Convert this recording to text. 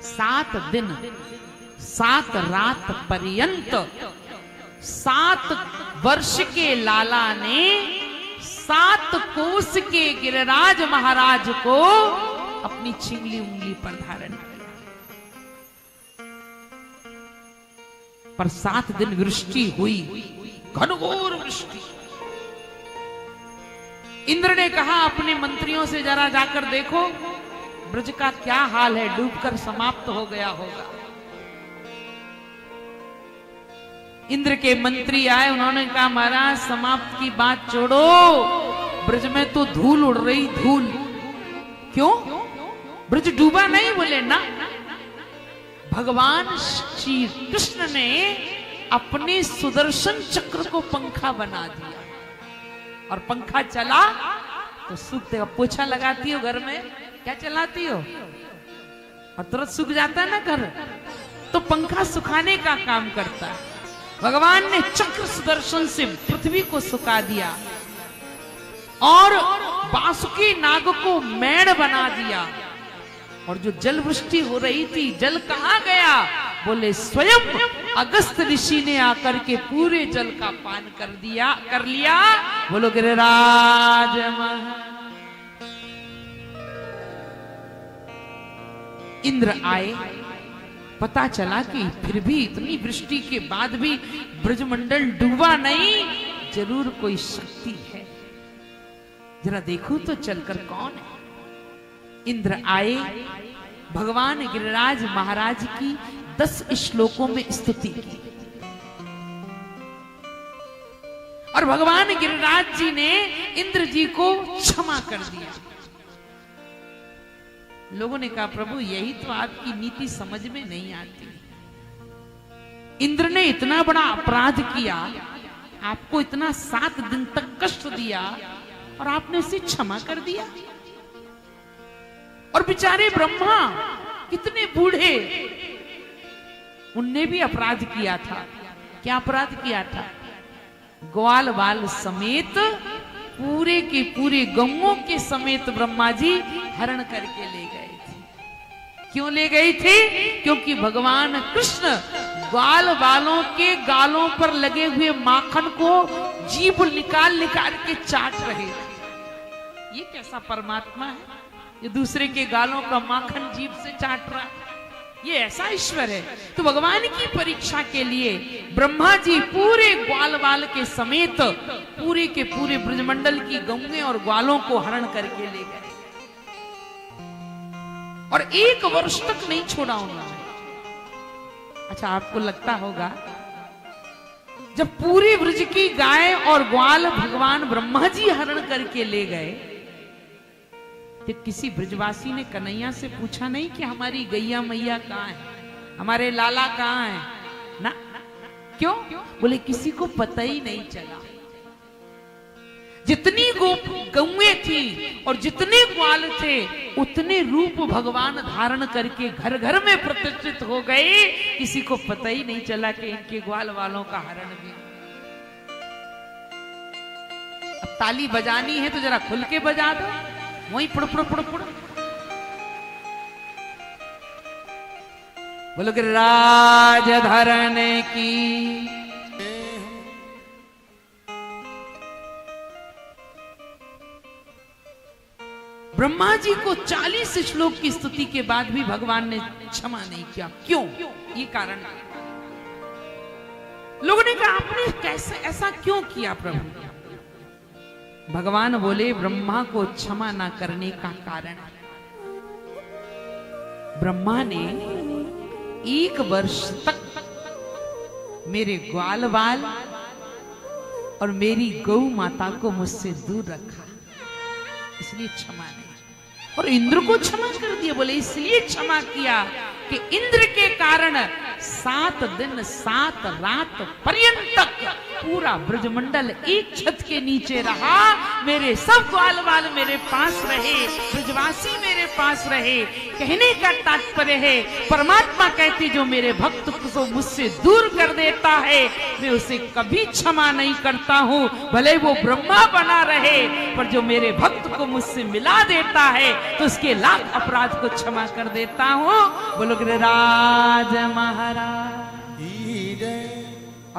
7 दिन 7 रात पर्यंत 7 वर्ष के लाला ने 7 कोस के गिरिराज महाराज को अपनी छिंगली उंगली पर धारण किया। पर 7 दिन वृष्टि हुई, घनघोर वृष्टि। इंद्र ने कहा अपने मंत्रियों से जरा जाकर देखो ब्रज का क्या हाल है, डूबकर समाप्त हो गया होगा। इंद्र के मंत्री आए, उन्होंने कहा महाराज समाप्त की बात छोड़ो, ब्रज में तो धूल उड़ रही, धूल। क्यों? ब्रज डूबा नहीं? बोले ना, भगवान श्री कृष्ण ने अपने सुदर्शन चक्र को पंखा बना दिया और पंखा चला तो सूख देगा। पोछा लगाती हो घर में, क्या चलाती हो और तुरंत सूख जाता है ना घर, तो पंखा सुखाने का काम करता है। भगवान ने चक्र सुदर्शन से पृथ्वी को सुखा दिया और बासुकी नाग को मेड़ बना दिया। और जो जल वृष्टि हो रही थी, जल कहां गया? बोले स्वयं अगस्त ऋषि ने आकर के पूरे जल का पान कर लिया। बोलो गिरिराज इंद्र आए, पता चला कि फिर भी इतनी वृष्टि के बाद भी ब्रजमंडल डूबा नहीं, जरूर कोई शक्ति है, जरा देखो तो चलकर कौन है। इंद्र आए, भगवान गिरिराज महाराज की 10 श्लोकों में स्तुति की और भगवान गिरिराज जी ने इंद्र जी को क्षमा कर दिया। लोगों ने कहा प्रभु यही तो आपकी नीति समझ में नहीं आती। इंद्र ने इतना बड़ा अपराध किया, आपको इतना 7 दिन तक कष्ट दिया और आपने उसे क्षमा कर दिया। और बेचारे ब्रह्मा कितने बूढ़े, उनने भी अपराध किया था। क्या अपराध किया था? ग्वाल बाल समेत पूरे के पूरे गौओं के समेत ब्रह्मा जी हरण करके ले गए थे। क्यों ले गए थे? क्योंकि भगवान कृष्ण ग्वाल बालों के गालों पर लगे हुए माखन को जीभ निकाल निकाल के चाट रहे थे। ये कैसा परमात्मा है ये दूसरे के गालों का माखन जीभ से चाट रहा है? ये ऐसा ईश्वर है। तो भगवान की परीक्षा के लिए ब्रह्मा जी पूरे ग्वाल बाल के समेत पूरे के पूरे ब्रजमंडल की गौएं और ग्वालों को हरण करके ले गए और 1 वर्ष तक नहीं छोड़ा उन्होंने। अच्छा, आपको लगता होगा जब पूरे ब्रज की गाय और ग्वाल भगवान ब्रह्मा जी हरण करके ले गए तो किसी ब्रजवासी ने कन्हैया से पूछा नहीं कि हमारी गैया मैया कहाँ है, हमारे लाला कहाँ है? ना, क्यों? बोले किसी को पता ही नहीं चला। जितनी गौएं थी और जितने ग्वाल थे उतने रूप भगवान धारण करके घर घर में प्रतिष्ठित हो गए, किसी को पता ही नहीं चला कि इनके ग्वाल वालों का हरण भी। अब ताली बजानी है तो जरा खुल के बजा दो, वही पुड़ पुड़ पुड़ पुड़। बोलो गिरिराज धरण की। ब्रह्मा जी को 40 श्लोक की स्तुति के बाद भी भगवान ने क्षमा नहीं किया। क्यों? ये कारण लोगों ने कहा आपने कैसे ऐसा क्यों किया प्रभु? भगवान बोले ब्रह्मा को क्षमा ना करने का कारण, ब्रह्मा ने 1 वर्ष तक मेरे ग्वाल बाल और मेरी गौ माता को मुझसे दूर रखा, इसलिए क्षमा नहीं। और इंद्र को क्षमा कर दिया। बोले इसलिए क्षमा किया कि इंद्र के कारण 7 दिन 7 रात पर्यंत पूरा ब्रजमंडल एक छत के नीचे रहा। मेरे सब ग्वाल बाल मेरे पास रहे, ब्रजवासी मेरे पास रहे। कहने का तात्पर्य है परमात्मा कहते जो मेरे भक्त को मुझसे दूर कर देता है मैं उसे कभी क्षमा नहीं करता हूँ, भले वो ब्रह्मा बना रहे, पर जो मेरे भक्त को मुझसे मिला देता है तो उसके लाख अपराध को क्षमा कर देता हूँ। बोलो गिरिराज महाराज।